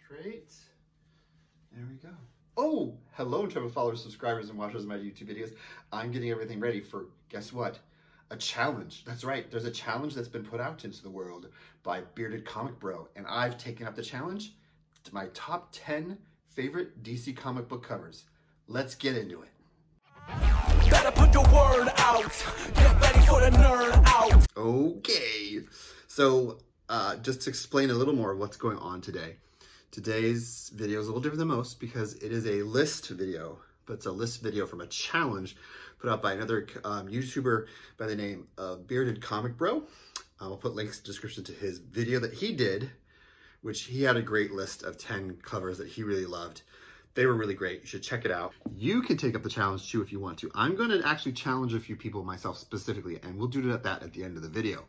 Great. There we go. Oh, hello, Trevor followers, subscribers, and watchers of my YouTube videos. I'm getting everything ready for, guess what? A challenge. That's right. There's a challenge that's been put out into the world by Bearded Comic Bro, and I've taken up the challenge to my top 10 favorite DC comic book covers. Let's get into it. Better put your word out. Get ready for the nerd out. Okay. So, just to explain a little more of what's going on today. Today's video is a little different than most because it is a list video, but it's a list video from a challenge put out by another YouTuber by the name of Bearded Comic Bro. I'll put links in the description to his video that he did, which he had a great list of 10 covers that he really loved. They were really great. You should check it out. You can take up the challenge too if you want to. I'm going to actually challenge a few people myself specifically, and we'll do that at the end of the video.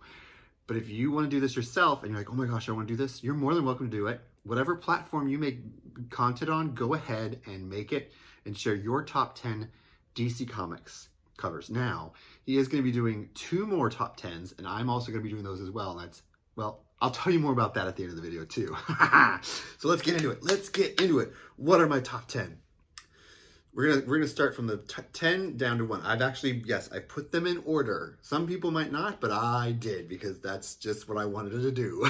But if you want to do this yourself and you're like, oh my gosh, I want to do this, you're more than welcome to do it. Whatever platform you make content on, go ahead and make it and share your top 10 DC Comics covers. Now, he is going to be doing 2 more top 10s, and I'm also going to be doing those as well. And that's, well, I'll tell you more about that at the end of the video too. So let's get into it. Let's get into it. What are my top 10? We're gonna start from the 10 down to 1. I've actually, yes, I put them in order. Some people might not, but I did because that's just what I wanted to do.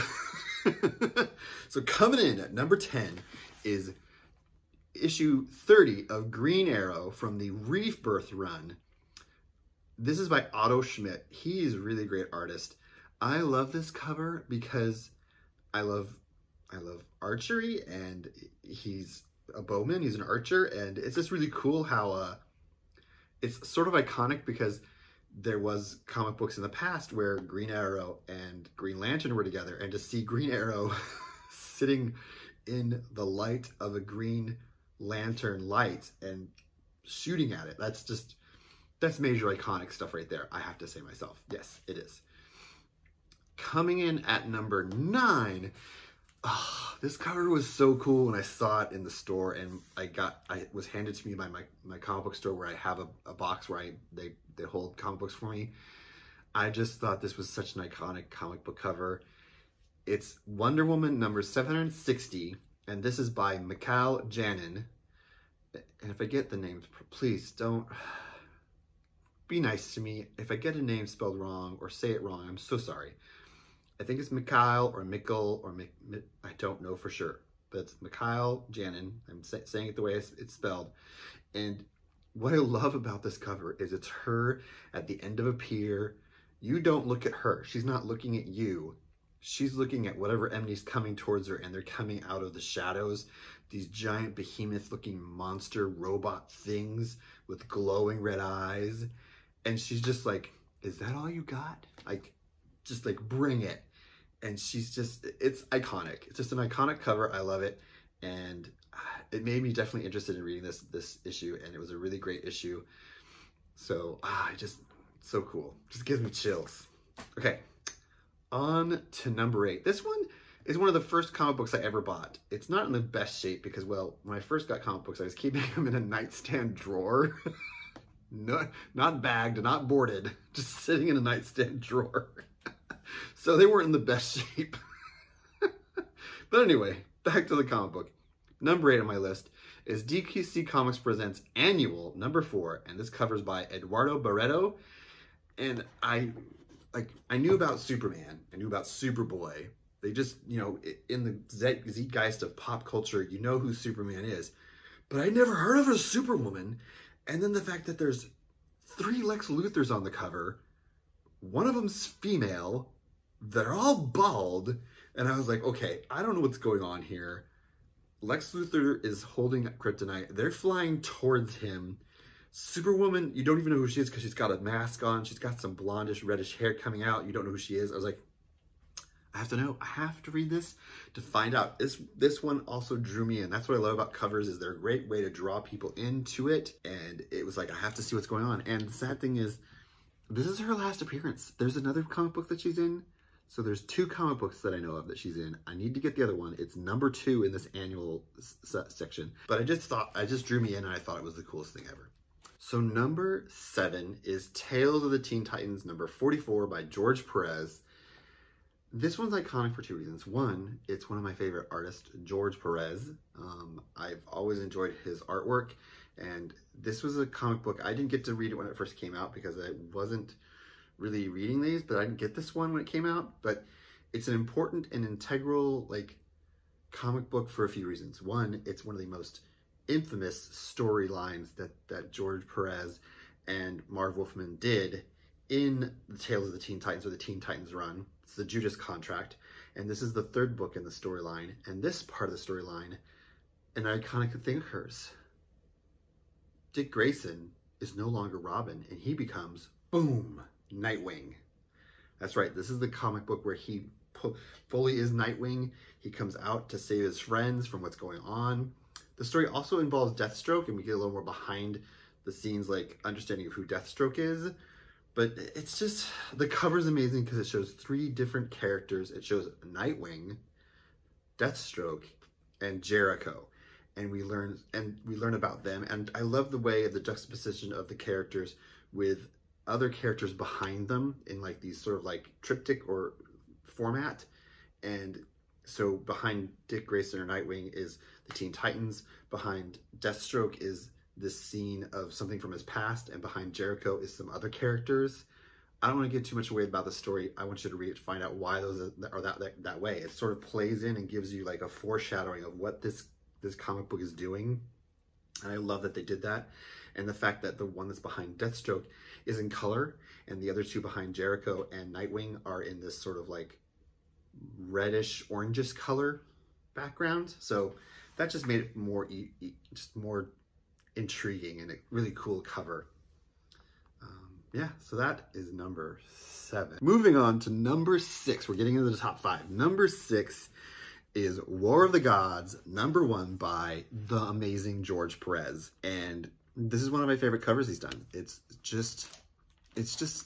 So coming in at number 10 is issue 30 of Green Arrow from the Rebirth run. This is by Otto Schmidt. He is a really great artist. I love this cover because I love archery, and he's a bowman, he's an archer, and it's just really cool how it's sort of iconic because there was comic books in the past where Green Arrow and Green Lantern were together, and to see Green Arrow sitting in the light of a Green Lantern light and shooting at it, that's major iconic stuff right there, I have to say myself. Yes, it is. Coming in at number 9, this cover was so cool when I saw it in the store, and it was handed to me by my comic book store where I have a box where they hold comic books for me. I just thought this was such an iconic comic book cover. It's Wonder Woman number 760, and this is by Mikhail Janin. And if I get the names, please don't be nice to me. If I get a name spelled wrong or say it wrong, I'm so sorry. I think it's Mikhail or Mikkel or I don't know for sure, but it's Mikhail Janin. I'm saying it the way it's spelled. And what I love about this cover is it's her at the end of a pier. You don't look at her. She's not looking at you. She's looking at whatever enemy's coming towards her, and they're coming out of the shadows. These giant behemoth-looking monster robot things with glowing red eyes. And she's just like, is that all you got? Like, just like, bring it. And she's just, it's iconic. It's just an iconic cover. I love it. And it made me definitely interested in reading this issue. And it was a really great issue. So, so cool. Just gives me chills. Okay. On to number 8. This one is one of the first comic books I ever bought. It's not in the best shape because, well, when I first got comic books, I was keeping them in a nightstand drawer. No, not bagged, not boarded, just sitting in a nightstand drawer. So they weren't in the best shape. But anyway, back to the comic book. Number 8 on my list is DC Comics Presents Annual number 4, and this cover's by Eduardo Barreto. And I knew about Superman, I knew about Superboy. They just, you know, in the zeitgeist of pop culture, you know who Superman is. But I never heard of a Superwoman. And then the fact that there's 3 Lex Luthors on the cover, one of them's female, they're all bald, and I was like, okay, I don't know what's going on here. Lex Luthor is holding kryptonite. They're flying towards him. Superwoman, you don't even know who she is because she's got a mask on. She's got some blondish, reddish hair coming out. You don't know who she is. I was like, I have to know. I have to read this to find out. This one also drew me in. That's what I love about covers, is they're a great way to draw people into it. And it was like, I have to see what's going on. And the sad thing is, this is her last appearance. There's another comic book that she's in. So there's 2 comic books that I know of that she's in. I need to get the other one. It's number 2 in this annual section. But it just drew me in, and I thought it was the coolest thing ever. So number 7 is Tales of the Teen Titans number 44 by George Perez. This one's iconic for two reasons. One, it's one of my favorite artists, George Perez. I've always enjoyed his artwork, and this was a comic book. I didn't get to read it when it first came out because I wasn't really reading these, but I didn't get this one when it came out. But it's an important and integral comic book for a few reasons. One, it's one of the most infamous storylines that George Perez and Marv Wolfman did in the Tales of the Teen Titans, or the Teen Titans run. It's the Judas Contract, and this is the third book in the storyline. And this part of the storyline, an iconic thing occurs. Dick Grayson is no longer Robin, and he becomes, boom, Nightwing. That's right, this is the comic book where he fully is Nightwing. He comes out to save his friends from what's going on. The story also involves Deathstroke, and we get a little more behind the scenes, understanding of who Deathstroke is. But it's just, the cover's amazing because it shows three different characters. It shows Nightwing, Deathstroke, and Jericho. And we learn about them. And I love the way the juxtaposition of the characters with other characters behind them in these sort of triptych or format. And so behind Dick Grayson or Nightwing is the Teen Titans. Behind Deathstroke is this scene of something from his past, and behind Jericho is some other characters. I don't want to give too much away about the story. I want you to read it to find out why those are that way. It sort of plays in and gives you a foreshadowing of what this comic book is doing. And I love that they did that. And the fact that the one that's behind Deathstroke is in color, and the other two behind Jericho and Nightwing are in this sort of reddish, orangish color background. So that just made it more intriguing and a really cool cover. Yeah, so that is number 7. Moving on to number 6. We're getting into the top 5. Number 6 is War of the Gods, number 1 by the amazing George Perez. And this is one of my favorite covers he's done. It's just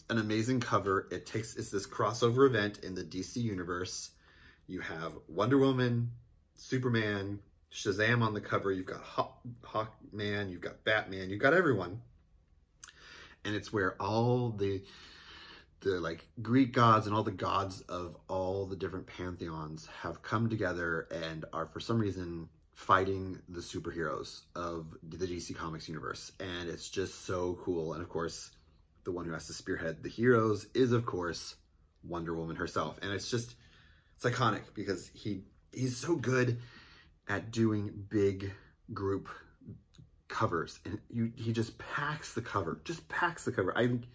an amazing cover. It's this crossover event in the DC universe. You have Wonder Woman, Superman, Shazam on the cover. You've got Hawkman, you've got Batman, you've got everyone. And it's where all the Greek gods and all the gods of all the different pantheons have come together and are for some reason fighting the superheroes of the DC Comics universe. And it's just so cool. And of course, the one who has to spearhead the heroes is of course Wonder Woman herself. And it's iconic because he's so good at doing big group covers, and he just packs the cover, I think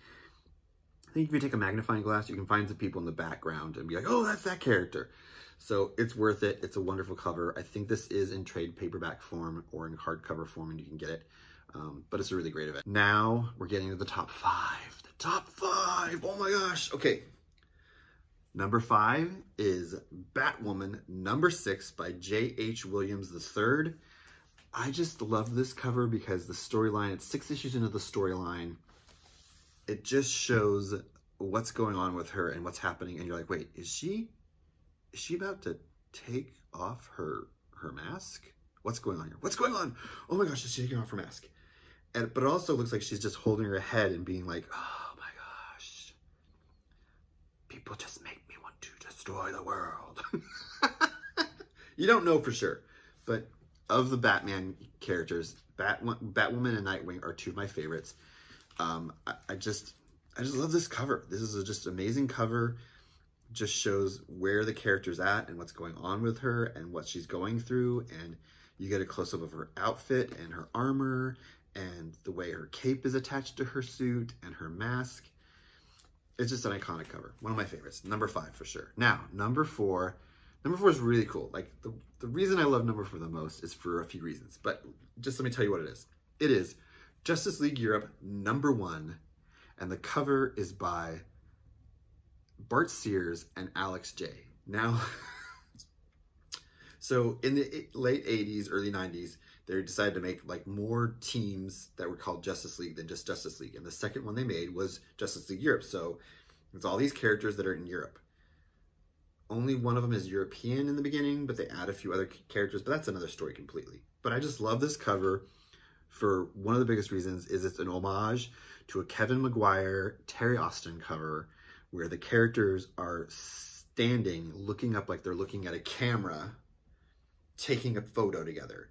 if you take a magnifying glass, you can find some people in the background and be like, oh, that's that character. So it's worth it. It's a wonderful cover. I think this is in trade paperback form or in hardcover form, and you can get it. But it's a really great event. Now we're getting to the top 5. The top 5. Oh my gosh. Okay. Number 5 is Batwoman, number 6 by J.H. Williams III. I just love this cover because the storyline, it's 6 issues into the storyline. It just shows what's going on with her and what's happening. And you're like, wait, is she about to take off her mask? What's going on here? What's going on? Oh my gosh, is she taking off her mask? But it also looks like she's just holding her head and being like, oh my gosh, people just make me want to destroy the world. You don't know for sure, but of the Batman characters, Batwoman and Nightwing are 2 of my favorites. I just love this cover. This is just amazing cover. Just shows where the character's at and what's going on with her and what she's going through. And you get a close-up of her outfit and her armor and the way her cape is attached to her suit and her mask. It's just an iconic cover. One of my favorites. Number 5 for sure. Now, number 4. Number 4 is really cool. The reason I love number 4 the most is for a few reasons. But just let me tell you what it is. It is Justice League Europe number 1. And the cover is by Bart Sears and Alex J. Now, so in the late 80s, early 90s, they decided to make more teams that were called Justice League than just Justice League. And the second one they made was Justice League Europe. So it's all these characters that are in Europe. Only one of them is European in the beginning, but they add a few other characters, but that's another story completely. But I just love this cover for one of the biggest reasons is it's an homage to a Kevin Maguire, Terry Austin cover where the characters are standing, looking up like they're looking at a camera, taking a photo together.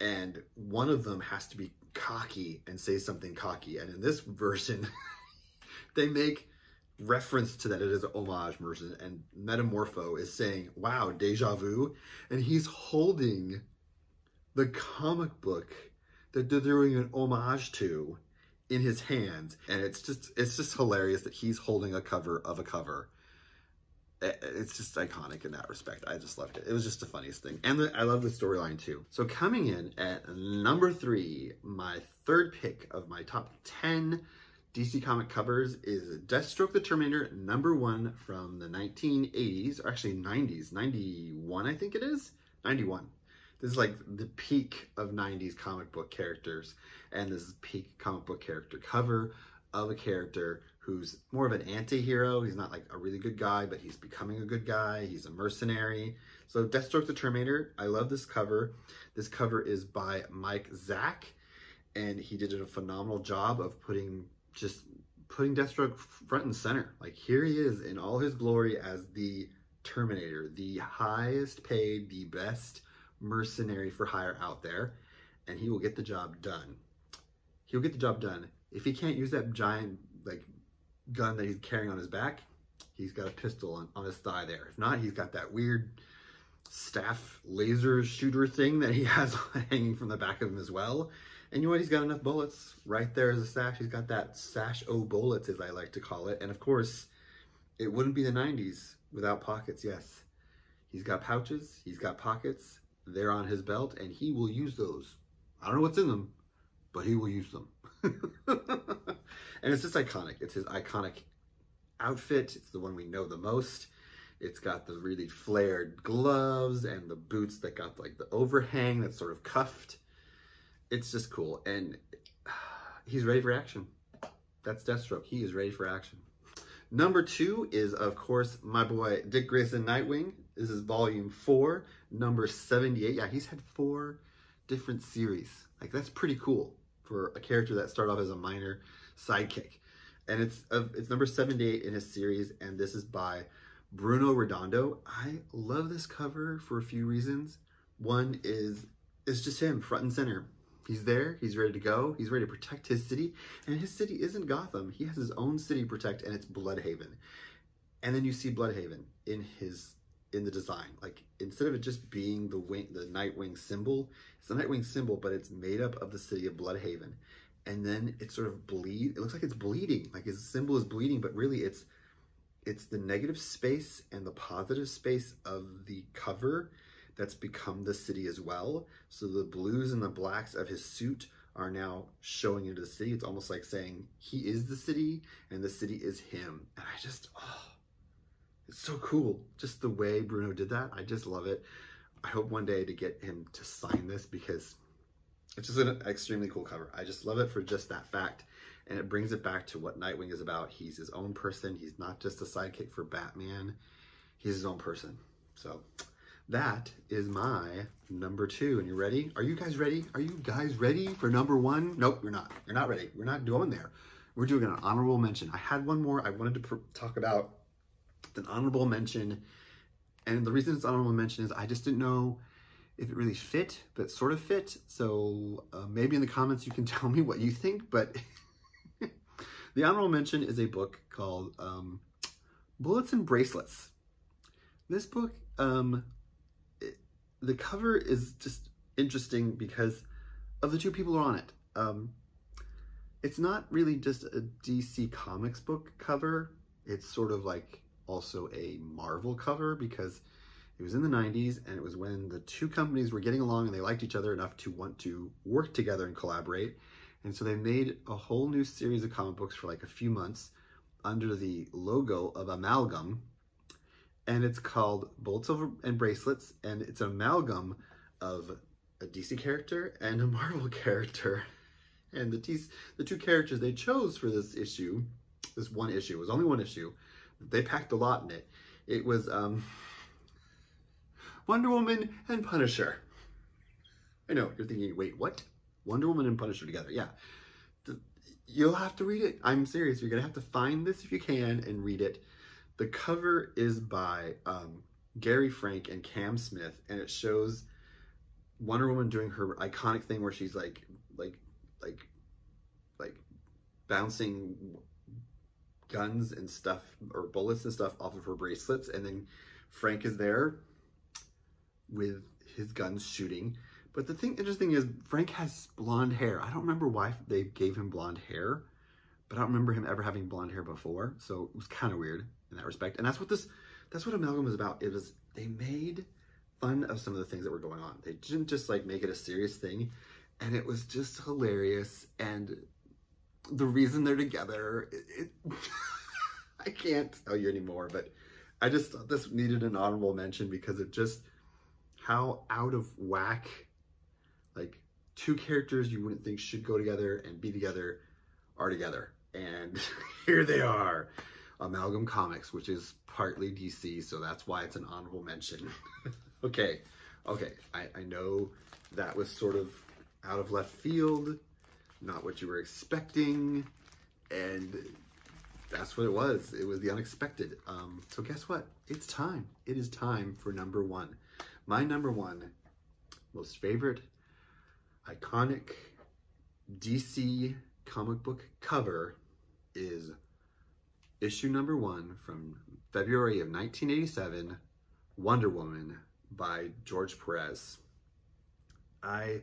And one of them has to be cocky and say something cocky. And in this version, they make reference to that. It is an homage version. And Metamorpho is saying, wow, deja vu. And he's holding the comic book that they're doing an homage to in his hands. And it's just hilarious that he's holding a cover of a cover. It's just iconic in that respect. I just loved it. It was just the funniest thing. And I love the storyline too. So coming in at number 3, my third pick of my top 10 DC comic covers is Deathstroke the Terminator #1 from the 1980s, or actually 90s, 91 I think it is, 91. This is like the peak of 90s comic book characters, and this is peak comic book character cover of a character who's more of an anti-hero. He's not like a really good guy, but he's becoming a good guy. He's a mercenary. So Deathstroke the Terminator, I love this cover. This cover is by Mike Zack, and he did a phenomenal job of putting Deathstroke front and center. Like, here he is in all his glory as the Terminator, the highest paid, the best mercenary for hire out there, and he will get the job done. He'll get the job done. If he can't use that giant like gun that he's carrying on his back, he's got a pistol on his thigh there. If not, he's got that weird staff laser shooter thing that he has hanging from the back of him as well. And you know what? He's got enough bullets right there as a sash. He's got that sash o' bullets, as I like to call it. And of course, it wouldn't be the 90s without pockets. Yes, he's got pouches, he's got pockets. They're on his belt, and he will use those. I don't know what's in them, but he will use them. And it's just iconic. It's his iconic outfit. It's the one we know the most. It's got the really flared gloves and the boots that got like the overhang that's sort of cuffed. It's just cool. And he's ready for action. That's Deathstroke. He is ready for action. Number 2 is, of course, my boy Dick Grayson Nightwing. This is volume 4, number 78. Yeah, he's had 4 different series. Like, that's pretty cool for a character that started off as a minor sidekick. And it's number 78 in his series, and this is by Bruno Redondo. I love this cover for a few reasons. One is, it's just him, front and center. He's there, he's ready to go, he's ready to protect his city, and his city isn't Gotham. He has his own city to protect, and it's Bloodhaven. And then you see Bloodhaven in the design. Like, instead of it just being the Nightwing symbol, it's the Nightwing symbol, but it's made up of the city of Bloodhaven. And then it sort of it looks like it's bleeding, like his symbol is bleeding, but really it's the negative space and the positive space of the cover that's become the city as well. So the blues and the blacks of his suit are now showing into the city. It's almost like saying he is the city and the city is him. And I just, it's so cool. Just the way Bruno did that. I just love it. I hope one day to get him to sign this, because it's just an extremely cool cover. I just love it for just that fact. And it brings it back to what Nightwing is about. He's his own person. He's not just a sidekick for Batman. He's his own person. So that is my number 2. And you ready? Are you guys ready? Are you guys ready for number 1? Nope, you're not. You're not ready. We're not going there. We're doing an honorable mention. I had one more I wanted to talk about. An honorable mention. And the reason it's honorable mention is I just didn't know if it really fit, but it sort of fit. So maybe in the comments you can tell me what you think. But the honorable mention is a book called Bullets and Bracelets. This book, the cover is just interesting because of the 2 people who are on it. It's not really just a DC Comics book cover. It's sort of like also a Marvel cover, because it was in the 90s, and it was when the 2 companies were getting along and they liked each other enough to want to work together and collaborate. And so they made a whole new series of comic books for like a few months under the logo of Amalgam. And it's called Bullets and Bracelets, and it's an amalgam of a DC character and a Marvel character. And the 2 characters they chose for this issue, this one issue, it was only one issue. They packed a lot in it. It was Wonder Woman and Punisher. I know, you're thinking, wait, what? Wonder Woman and Punisher together, yeah. You'll have to read it. I'm serious. You're going to have to find this if you can and read it. The cover is by Gary Frank and Cam Smith, and it shows Wonder Woman doing her iconic thing where she's like bouncing guns and stuff, or bullets and stuff, off of her bracelets, and then Frank is there with his guns shooting. But the interesting is Frank has blonde hair. I don't remember why they gave him blonde hair, but I don't remember him ever having blonde hair before, so it was kind of weird in that respect. And that's what Amalgam was about. It was, they made fun of some of the things that were going on. They didn't just like make it a serious thing, and it was just hilarious. And the reason they're together, I can't tell you anymore, but I just thought this needed an honorable mention because of just how out of whack, like, two characters you wouldn't think should go together and be together are together. And here they are. Amalgam Comics, which is partly DC, so that's why it's an honorable mention. Okay, I know that was sort of out of left field, not what you were expecting, and that's what it was. It was the unexpected. So guess what? It's time. It is time for number one. My number one most favorite, iconic DC comic book cover is issue number 1 from February of 1987, Wonder Woman by George Perez. I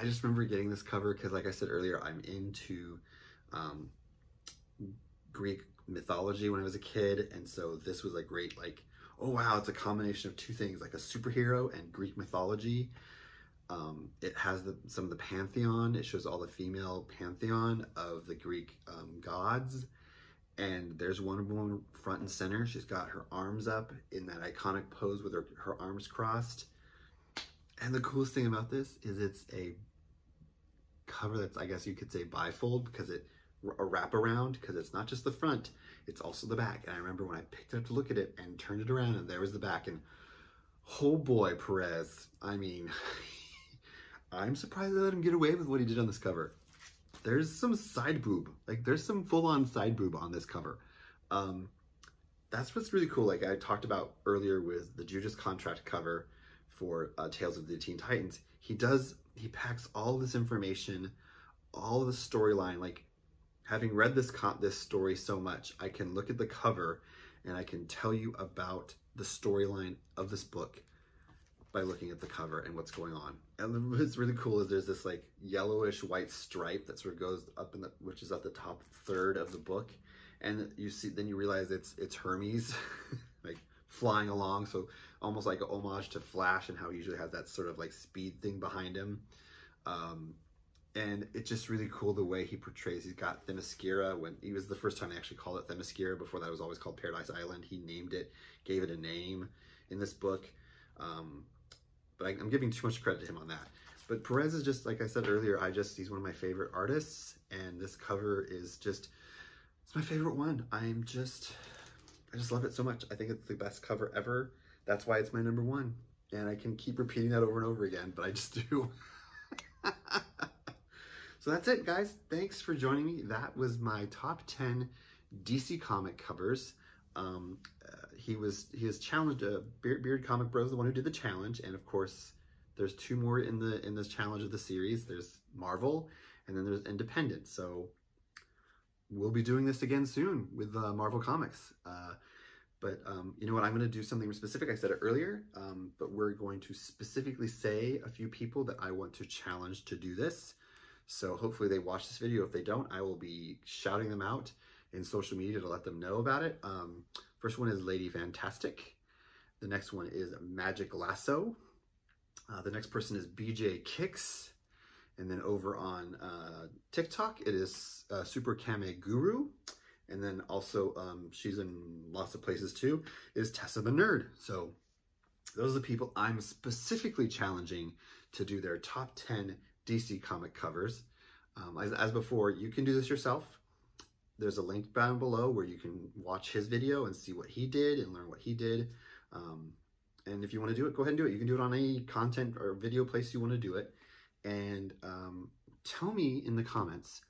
just remember getting this cover because, like I said earlier, I'm into Greek mythology when I was a kid, and so this was a great, like, oh wow, it's a combination of two things, like a superhero and Greek mythology. It has some of the pantheon. It shows all the female pantheon of the Greek gods. And there's Wonder Woman front and center. She's got her arms up in that iconic pose with her arms crossed. And the coolest thing about this is it's a cover that's, I guess you could say, bifold, because a wraparound, because it's not just the front, it's also the back. And I remember when I picked it up to look at it and turned it around, and there was the back, and oh boy, Perez. I mean, I'm surprised they let him get away with what he did on this cover. There's some side boob, like there's some full-on side boob on this cover. That's what's really cool. Like I talked about earlier with the Judas Contract cover for Tales of the Teen Titans, he packs all this information, all of the storyline. Like, having read this story so much, I can look at the cover and I can tell you about the storyline of this book by looking at the cover and what's going on. And what's really cool is there's this like yellowish white stripe that sort of goes up which is at the top third of the book. And then you realize it's Hermes like flying along. So almost like an homage to Flash and how he usually has that sort of like speed thing behind him. And it's just really cool the way he portrays. He's got Themyscira. When he was the first time they actually called it Themyscira. Before that, it was always called Paradise Island. He named it, gave it a name in this book. But I'm giving too much credit to him on that. But Perez is just, like I said earlier, he's one of my favorite artists, and this cover is just, it's my favorite one. I just love it so much. I think it's the best cover ever. That's why it's my number one. And I can keep repeating that over and over again, but I just do. So that's it, guys. Thanks for joining me. That was my top 10 DC comic covers. He has challenged Beard Comic Bros, the one who did the challenge, and of course there's 2 more in this challenge of the series. There's Marvel, and then there's Independent. So we'll be doing this again soon with Marvel Comics. But you know what? I'm going to do something specific. I said it earlier, but we're going to specifically say a few people that I want to challenge to do this. So hopefully they watch this video. If they don't, I will be shouting them out in social media to let them know about it. First one is Lady Fantastic. The next one is Magic Lasso. The next person is BJ Kicks. And then over on TikTok, it is Super Kame Guru. And then also, she's in lots of places too, is Tessa the Nerd. So those are the people I'm specifically challenging to do their top 10 DC comic covers. As before, you can do this yourself. There's a link down below where you can watch his video and see what he did and learn what he did. And if you want to do it, go ahead and do it. You can do it on any content or video place you want to do it. And tell me in the comments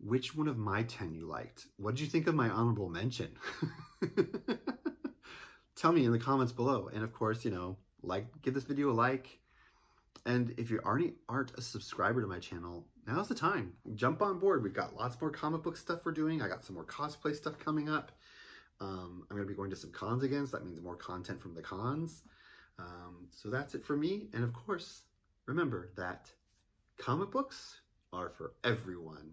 which one of my 10 you liked. What did you think of my honorable mention? Tell me in the comments below. And of course, you know, give this video a like. And if you already aren't a subscriber to my channel, now's the time. Jump on board. We've got lots more comic book stuff we're doing. I got some more cosplay stuff coming up. I'm going to be going to some cons again, so that means more content from the cons. So that's it for me. And of course, remember that comic books are for everyone.